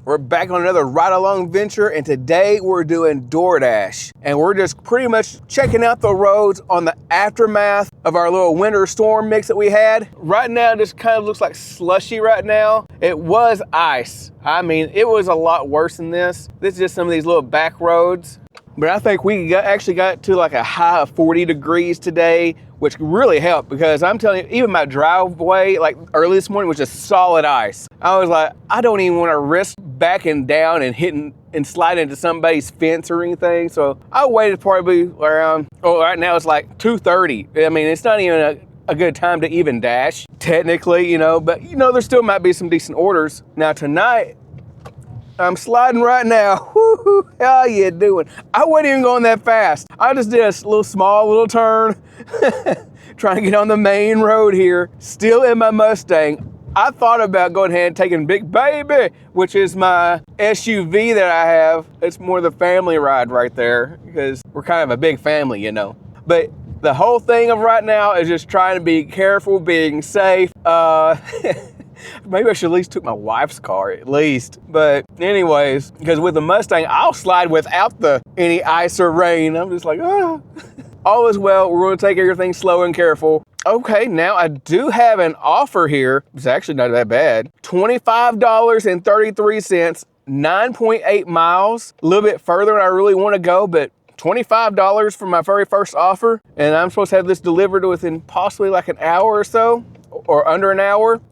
We're back on another ride-along venture, and today we're doing DoorDash. And we're just pretty much checking out the roads on the aftermath of our little winter storm mix that we had. Right now, it just kind of looks like slushy right now. It was ice. I mean, it was a lot worse than this. This is just some of these little back roads. But I think we actually got to like a high of 40 degrees today, which really helped because I'm telling you, even my driveway, like early this morning, was just solid ice. I was like, I don't even want to risk backing down and hitting and sliding into somebody's fence or anything. So I waited probably around, right now it's like 2:30. I mean, it's not even a good time to even dash, technically, you know, but you know, there still might be some decent orders. Now tonight, I'm sliding right now. Woo-hoo, how you doing? I wasn't even going that fast. I just did a small little turn, trying to get on the main road here, still in my Mustang. I thought about going ahead and taking Big Baby, which is my SUV that I have. It's more the family ride right there because we're kind of a big family, you know. But the whole thing of right now is just trying to be careful, being safe. Maybe I should at least took my wife's car at least. But anyways, because with the Mustang, I'll slide without any ice or rain. I'm just like, oh. All is well. We're going to take everything slow and careful. Okay, now I do have an offer here. It's actually not that bad. $25.33, 9.8 miles. A little bit further than I really want to go, but $25 for my very first offer. And I'm supposed to have this delivered within possibly like an hour or so, or under an hour.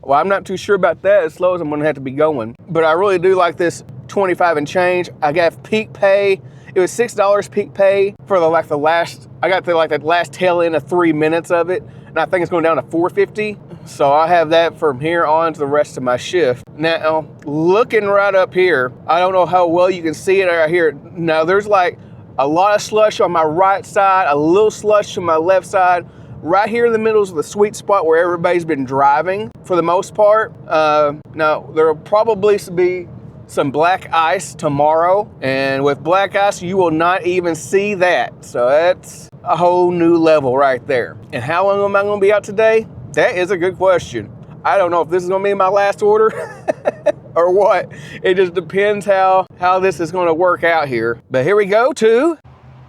Well, I'm not too sure about that, as slow as I'm gonna have to be going. But I really do like this 25 and change. I got peak pay. It was $6 peak pay for the last, I got the last tail end of 3 minutes of it. And I think it's going down to $4.50. So I'll have that from here on to the rest of my shift. Now, looking right up here, I don't know how well you can see it right here. Now there's like a lot of slush on my right side, a little slush on my left side. Right here in the middle is the sweet spot where everybody's been driving for the most part. Now, there will probably be some black ice tomorrow. And with black ice, you will not even see that. So that's a whole new level right there. And how long am I going to be out today? That is a good question. I don't know if this is going to be my last order or what. It just depends how this is going to work out here. But here we go to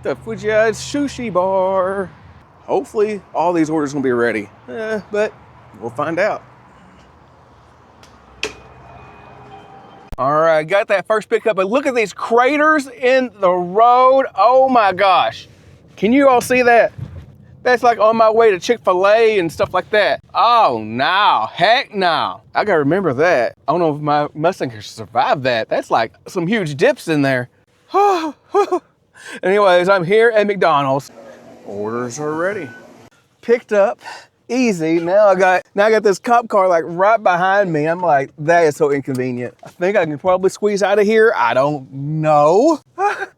the Fujiya Sushi Bar. Hopefully, all these orders will be ready, but we'll find out. All right, got that first pickup, but look at these craters in the road. Oh my gosh. Can you all see that? That's like on my way to Chick-fil-A and stuff like that. Oh, no, heck no. I gotta remember that. I don't know if my Mustang can survive that. That's like some huge dips in there. Anyways, I'm here at McDonald's. Orders are ready. Picked up, easy. Now I got this cop car like right behind me. I'm like, that is so inconvenient. I think I can probably squeeze out of here. I don't know.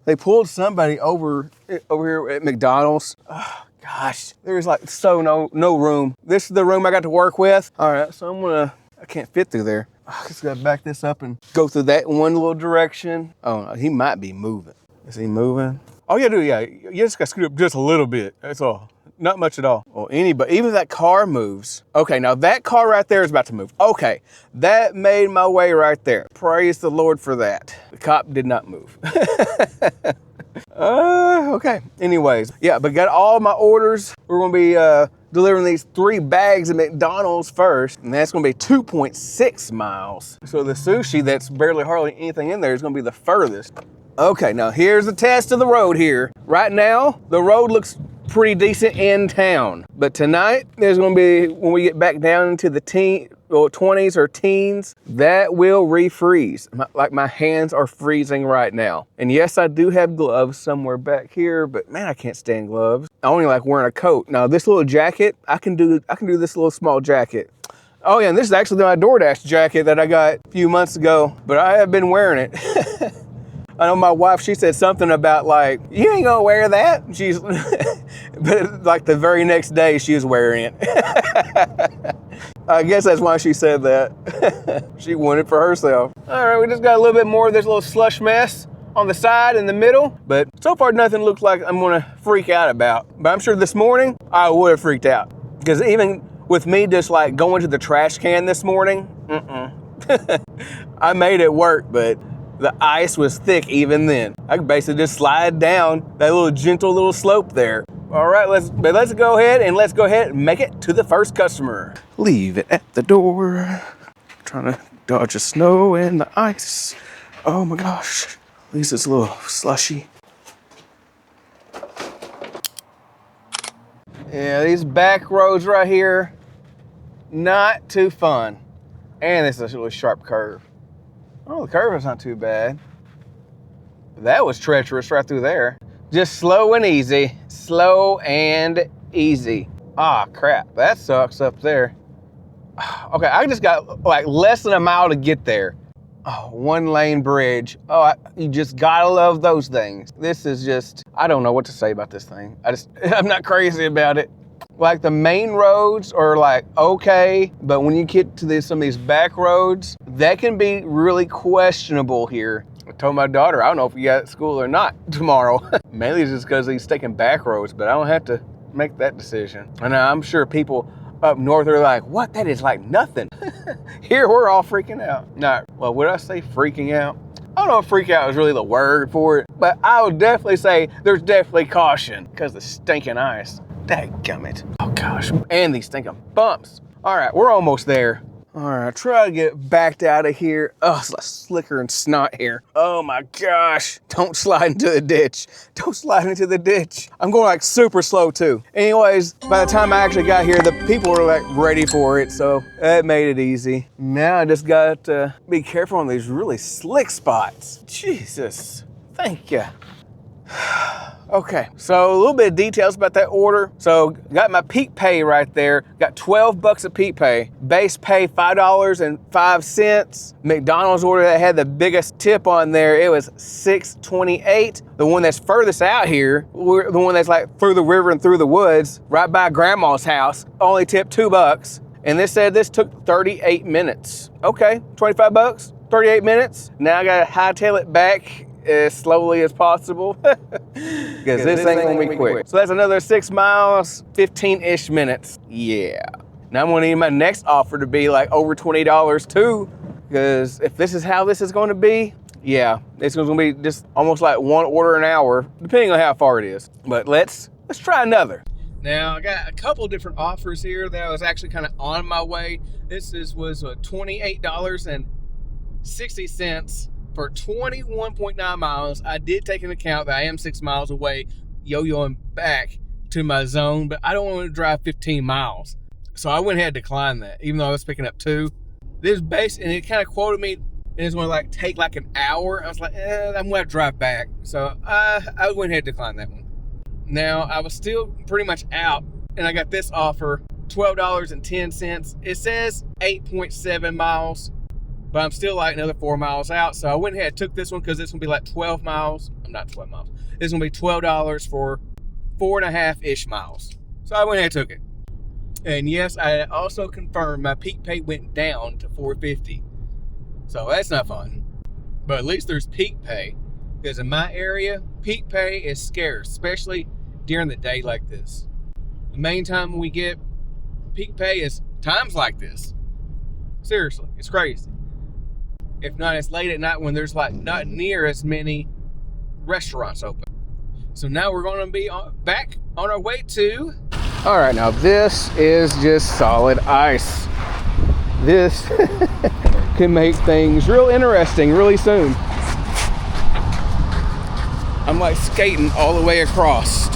They pulled somebody over here at McDonald's. Oh, gosh, there's like no room. This is the room I got to work with. All right, so I can't fit through there. I just gotta back this up and go through that one little direction. Oh, he might be moving. Is he moving? Oh yeah, dude, yeah. You just got to scoot up just a little bit. That's all. Not much at all. Well, even if that car moves. Okay, now that car right there is about to move. Okay, that made my way right there. Praise the Lord for that. The cop did not move. Okay. Anyways, yeah, but got all my orders. We're gonna be delivering these 3 bags of McDonald's first, and that's gonna be 2.6 miles. So the sushi that's hardly anything in there is gonna be the furthest. Okay, now here's the test of the road here. Right now, the road looks pretty decent in town. But tonight, there's gonna be, when we get back down into the 20s or teens, that will refreeze. Like my hands are freezing right now. And yes, I do have gloves somewhere back here, but man, I can't stand gloves. I only like wearing a coat. Now this little jacket, I can do this little small jacket. Oh yeah, and this is actually my DoorDash jacket that I got a few months ago, but I have been wearing it. I know my wife, she said something about like, you ain't gonna wear that. But like the very next day she was wearing it. I guess that's why she said that. She wanted for herself. All right, we just got a little bit more of this little slush mess on the side in the middle, but so far nothing looks like I'm gonna freak out about. But I'm sure this morning I would have freaked out, because even with me just like going to the trash can this morning, I made it work, but the ice was thick even then. I could basically just slide down that little gentle little slope there. All right, let's go ahead and make it to the first customer. Leave it at the door. Trying to dodge the snow and the ice. Oh my gosh. At least it's a little slushy. Yeah, these back roads right here, not too fun. And this is a really sharp curve. Oh, the curve is not too bad. That was treacherous right through there. Just slow and easy. Slow and easy. Ah, crap. That sucks up there. Okay, I just got like less than a mile to get there. Oh, 1-lane bridge. Oh, you just gotta love those things. This is just, I don't know what to say about this thing. I'm not crazy about it. Like the main roads are like okay, but when you get to some of these back roads, that can be really questionable here. I told my daughter, I don't know if you got school or not tomorrow. Mainly just because he's taking back roads, but I don't have to make that decision. And I'm sure people up north are like, what? That is like nothing. Here we're all freaking out. Well, would I say freaking out? I don't know if freak out is really the word for it, but I would definitely say there's definitely caution because the stinking ice. Dadgummit. Oh gosh. And these stinking bumps. All right, we're almost there. All right, try to get backed out of here. Oh, it's like slicker and snot here. Oh my gosh. Don't slide into the ditch. Don't slide into the ditch. I'm going like super slow too. Anyways, by the time I actually got here, the people were like ready for it, so that made it easy. Now I just got to be careful on these really slick spots. Jesus, thank you. Okay, so a little bit of details about that order. So got my peak pay right there. Got 12 bucks of peak pay. Base pay $5.05. McDonald's order that had the biggest tip on there, it was $6.28. The one that's furthest out here, the one that's like through the river and through the woods, right by grandma's house, only tipped $2. And this said this took 38 minutes. Okay, 25 bucks, 38 minutes. Now I gotta hightail it back as slowly as possible because this ain't gonna be quick. So that's another 6 miles, 15-ish minutes. Yeah. Now I'm gonna need my next offer to be like over $20 too, because if this is how this is gonna be, yeah, it's gonna be just almost like one order an hour, depending on how far it is. But let's try another. Now I got a couple different offers here that I was actually kind of on my way. This was $28.60 for 21.9 miles. I did take into account that I am 6 miles away, yo-yoing back to my zone, but I don't want to drive 15 miles. So I went ahead and declined that, even though I was picking up 2. This base, and it kind of quoted me, and it's going to like take like an hour. I was like, I'm going to drive back. So I went ahead and declined that one. Now, I was still pretty much out, and I got this offer, $12.10. It says 8.7 miles. But I'm still like another 4 miles out. So I went ahead and took this one because this will be like 12 miles. I'm not 12 miles. This is going to be $12 for 4.5-ish miles. So I went ahead and took it. And yes, I also confirmed my peak pay went down to $4.50. So that's not fun. But at least there's peak pay. Because in my area, peak pay is scarce, especially during the day like this. The main time we get peak pay is times like this. Seriously, it's crazy. If not, it's late at night when there's like not near as many restaurants open. So now we're going to be back on our way to... All right, now this is just solid ice. This can make things real interesting really soon. I'm like skating all the way across.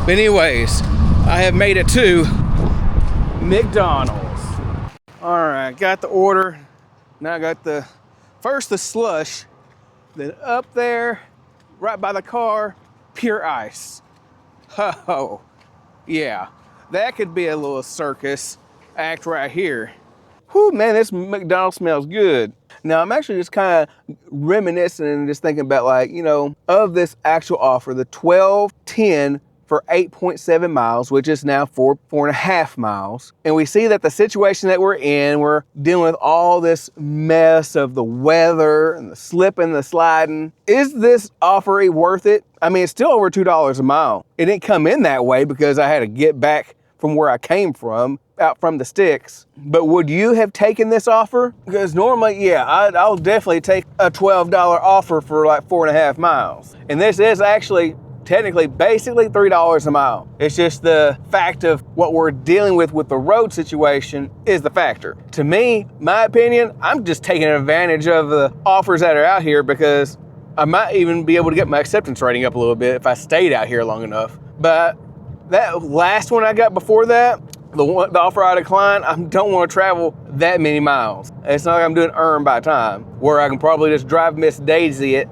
But anyways, I have made it to McDonald's. All right, got the order. Now I got the slush, then up there, right by the car, pure ice. Oh, yeah, that could be a little circus act right here. Whew, man, this McDonald's smells good. Now I'm actually just kind of reminiscing and just thinking about like, you know, of this actual offer, the $12.10 for 8.7 miles, which is now 4.5 miles. And we see that the situation that we're in, we're dealing with all this mess of the weather and the slipping, the sliding. Is this offer worth it? I mean, it's still over $2 a mile. It didn't come in that way because I had to get back from where I came from. out from the sticks. But would you have taken this offer? Because normally, yeah, I'll definitely take a $12 offer for like 4.5 miles. And this is actually technically basically $3 a mile. It's just the fact of what we're dealing with the road situation is the factor. To me, my opinion, I'm just taking advantage of the offers that are out here because I might even be able to get my acceptance rating up a little bit if I stayed out here long enough. But that last one I got before that, the offer I declined, I don't want to travel that many miles. It's not like I'm doing earn by time, where I can probably just drive Miss Daisy it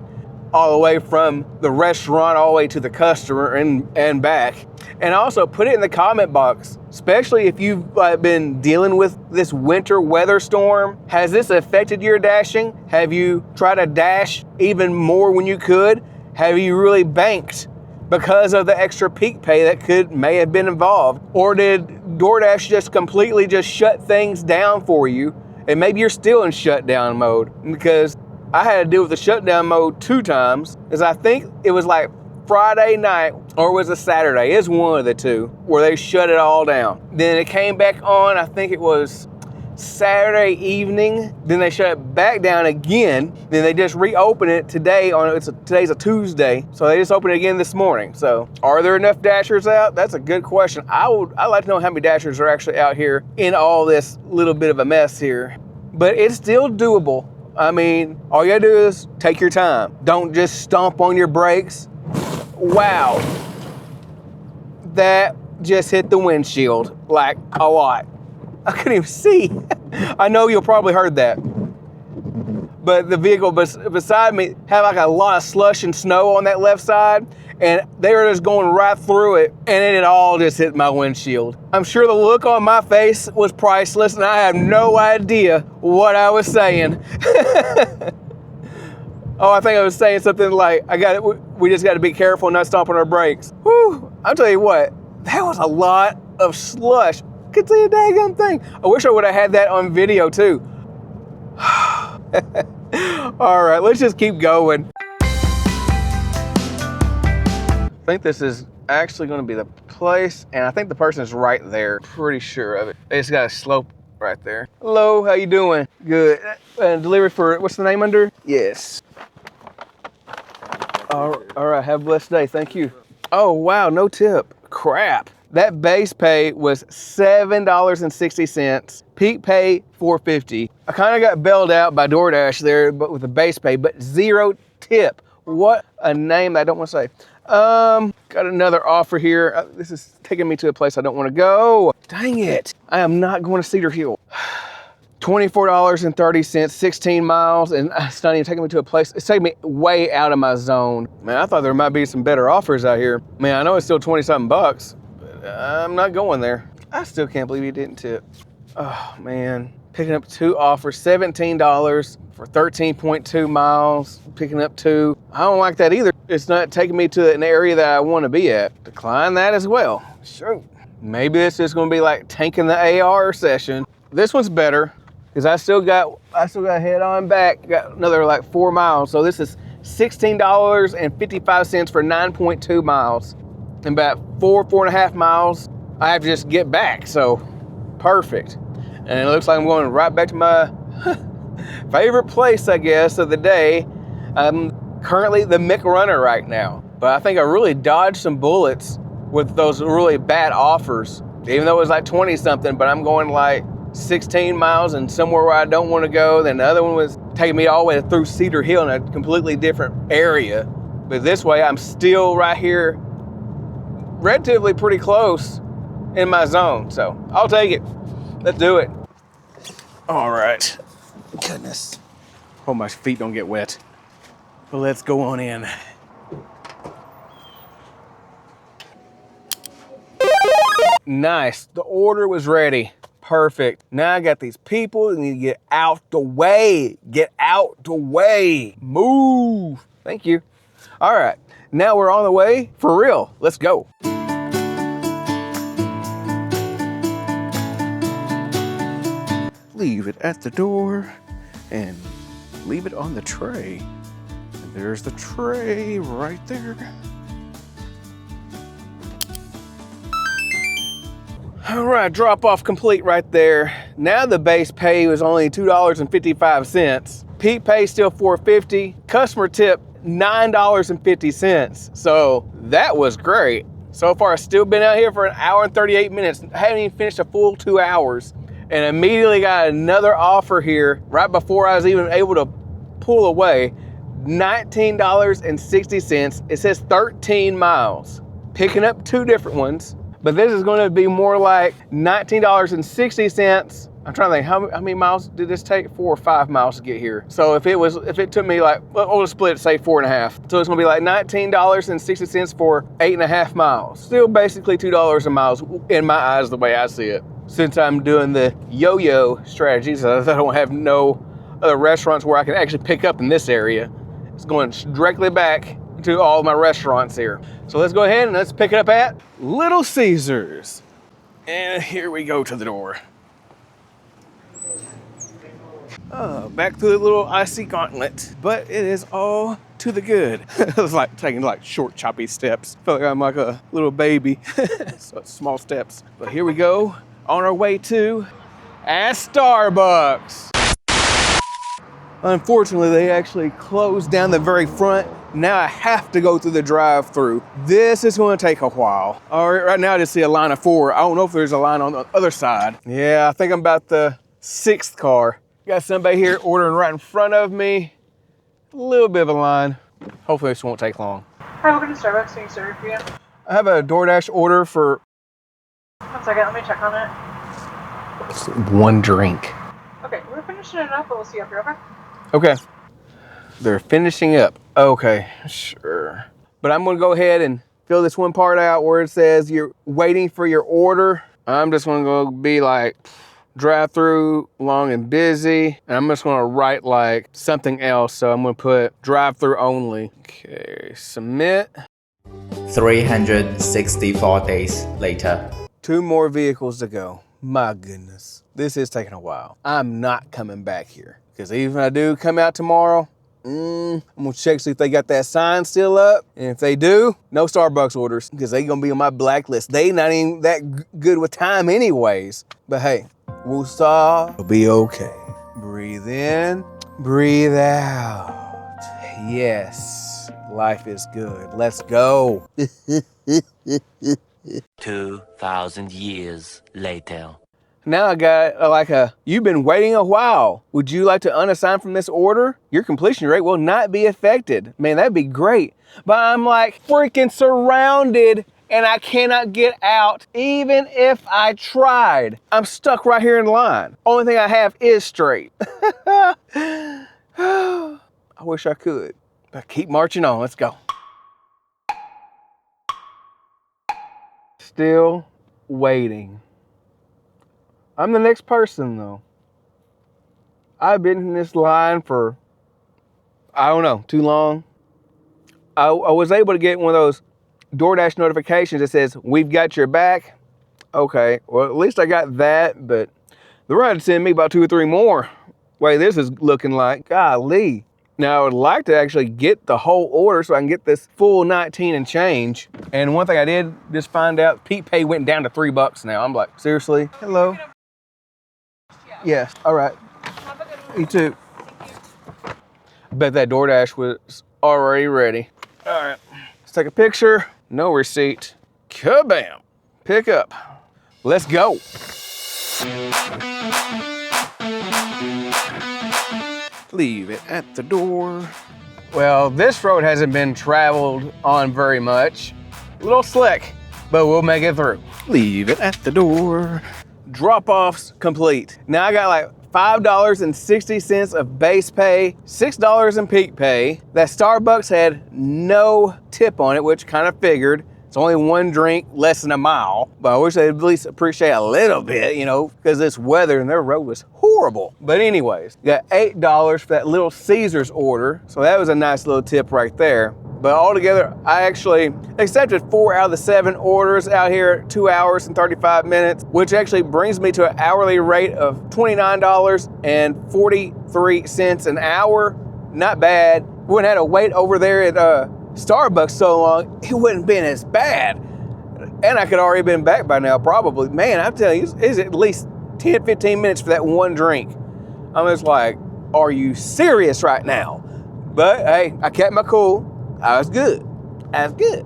all the way from the restaurant all the way to the customer and back. And also put it in the comment box, especially if you've been dealing with this winter weather storm. Has this affected your dashing? Have you tried to dash even more when you could? Have you really banked because of the extra peak pay that may have been involved? Or did DoorDash just completely just shut things down for you? And maybe you're still in shutdown mode, because I had to deal with the shutdown mode 2 times, because I think it was like Friday night or was it Saturday? It's one of the two where they shut it all down. Then it came back on, I think it was Saturday evening. Then they shut it back down again. Then they just reopened it today. Today's a Tuesday, so they just opened it again this morning. So are there enough dashers out? That's a good question. I'd like to know how many dashers are actually out here in all this little bit of a mess here. But it's still doable. I mean, all you gotta do is take your time. Don't just stomp on your brakes. Wow. That just hit the windshield like a lot. I couldn't even see. I know you'll probably heard that. But the vehicle beside me had like a lot of slush and snow on that left side, and they were just going right through it, and it all just hit my windshield. I'm sure the look on my face was priceless, and I have no idea what I was saying. Oh, I think I was saying something like, we just got to be careful not stomping our brakes. Whew, I'll tell you what, that was a lot of slush. Could see a daggone thing. I wish I would have had that on video too. All right, let's just keep going. I think this is actually going to be the place, and I think the person's right there. Pretty sure of it. They just got a slope right there. Hello, how you doing? Good. Delivery for, what's the name under? Yes. All right, have a blessed day. Thank you. Oh, wow, no tip. Crap. That base pay was $7.60. Peak pay, $4.50. I kind of got bailed out by DoorDash there, but with the base pay, but 0 tip. What a name I don't want to say. Got another offer here. This is taking me to a place I don't want to go. Dang it. I am not going to Cedar Hill. $24.30, 16 miles, and it's not even taking me to a place. It's taking me way out of my zone. Man, I thought there might be some better offers out here. Man, I know it's still 20-something bucks. I'm not going there. I still can't believe he didn't tip. Oh man, picking up 2 offers, $17 for 13.2 miles, picking up 2. I don't like that either. It's not taking me to an area that I want to be at. Decline that as well. Sure. Maybe it's just gonna be like tanking the AR session. This one's better because I still got head on back, got another like 4 miles. So this is $16.55 for 9.2 miles. And about 4.5 miles, I have to just get back, so perfect. And it looks like I'm going right back to my favorite place, I guess, of the day. I'm currently the McRunner right now, but I think I really dodged some bullets with those really bad offers. Even though it was like 20-something, but I'm going like 16 miles and somewhere where I don't want to go. Then the other one was taking me all the way through Cedar Hill in a completely different area. But this way, I'm still right here, relatively pretty close in my zone, so I'll take it. Let's do it. All right. Goodness. Hope my feet don't get wet. But let's go on in. Nice. The order was ready. Perfect. Now I got these people that need to get out the way. Get out the way. Move. Thank you. All right. Now we're on the way for real. Let's go. Leave it at the door and leave it on the tray. And there's the tray right there. All right, drop off complete right there. Now the base pay was only $2.55. Peak pay still $4.50. Customer tip $9.50. So that was great. So far, I've still been out here for an hour and 38 minutes. I haven't even finished a full 2 hours. And immediately got another offer here right before I was even able to pull away. $19.60. It says 13 miles. Picking up 2 different ones. But this is going to be more like $19.60. I'm trying to think, how many miles did this take? 4 or 5 miles to get here. So if it took me like, we'll split it, say 4.5. So it's gonna be like $19.60 for 8.5 miles. Still basically $2 a mile in my eyes, the way I see it. Since I'm doing the yo-yo strategy, so I don't have no other restaurants where I can actually pick up in this area. It's going directly back to all my restaurants here. So let's go ahead and let's pick it up at Little Caesars. And here we go to the door. Back through the little icy gauntlet, but it is all to the good. It's like taking like short, choppy steps. I feel like I'm like a little baby. So small steps. But here we go on our way to Starbucks. Unfortunately, they actually closed down the very front. Now I have to go through the drive-thru. This is going to take a while. All right, right now I just see a line of 4. I don't know if there's a line on the other side. Yeah, I think I'm about the 6th car. Got somebody here ordering right in front of me. A little bit of a line. Hopefully this won't take long. Hi, welcome to Starbucks. Can you serve for you? I have a DoorDash order for... 1 second, let me check on it. 1 drink. Okay, we're finishing it up, but we'll see you up here, okay? Okay. They're finishing up. Okay, sure. But I'm gonna go ahead and fill this one part out where it says you're waiting for your order. I'm just gonna go be like, drive-through, long and busy. And I'm just gonna write like something else. So I'm gonna put drive-through only. Okay, submit. 364 days later. 2 more vehicles to go. My goodness. This is taking a while. I'm not coming back here. Because even if I do come out tomorrow, I'm gonna check see if they got that sign still up. And if they do, no Starbucks orders. Because they gonna be on my blacklist. They not even that good with time anyways. But hey, woosah, will be okay. Breathe in, breathe out. Yes, life is good. Let's go. 2,000 years later. Now I got you've been waiting a while. Would you like to unassign from this order? Your completion rate will not be affected. Man, that'd be great. But I'm like freaking surrounded and I cannot get out even if I tried. I'm stuck right here in line. Only thing I have is straight. I wish I could, but keep marching on. Let's go. Still waiting. I'm the next person though. I've been in this line for, I don't know, too long. I was able to get one of those DoorDash notifications that says, we've got your back. Okay, well at least I got that, but they're going to send me about 2 or 3 more. Way this is looking like, golly. Now I would like to actually get the whole order so I can get this full 19 and change. And one thing I did just find out, Peak Pay went down to $3 now. I'm like, seriously? Hello? Yes, all right. Have a good one. You too. I bet that DoorDash was already ready. All right, let's take a picture. No receipt. Kabam. Pick up. Let's go. Leave it at the door. Well, this road hasn't been traveled on very much. A little slick, but we'll make it through. Leave it at the door. Drop-offs complete. Now I got like $5.60 of base pay, $6 in peak pay. That Starbucks had no tip on it, which kind of figured. It's only 1 drink, less than a mile. But I wish they'd at least appreciate a little bit, you know, because this weather and their road was horrible. But anyways, got $8 for that Little Caesars order. So that was a nice little tip right there. But altogether, I actually accepted 4 out of the 7 orders out here, 2 hours and 35 minutes, which actually brings me to an hourly rate of $29.43 an hour. Not bad. We wouldn't have to wait over there at Starbucks so long, it wouldn't been as bad. And I could already been back by now, probably. Man, I'm telling you, it's at least 10, 15 minutes for that one drink. I'm just like, are you serious right now? But hey, I kept my cool. I was good. I was good.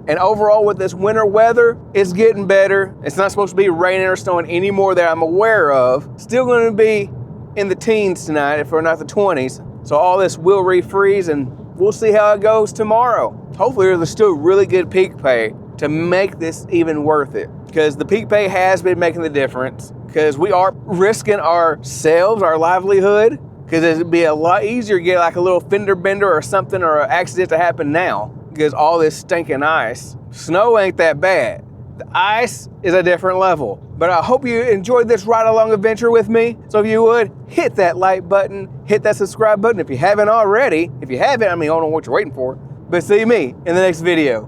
And overall with this winter weather, it's getting better. It's not supposed to be raining or snowing anymore that I'm aware of. Still gonna be in the teens tonight, if we're not the 20s. So all this will refreeze and we'll see how it goes tomorrow. Hopefully there's still really good peak pay to make this even worth it. Because the peak pay has been making the difference. Because we are risking ourselves, our livelihood. Because it'd be a lot easier to get like a little fender bender or something or an accident to happen now. Because all this stinking ice. Snow ain't that bad. The ice is a different level. But I hope you enjoyed this ride along adventure with me. So if you would, hit that like button, hit that subscribe button if you haven't already. If you haven't, I don't know what you're waiting for. But see me in the next video.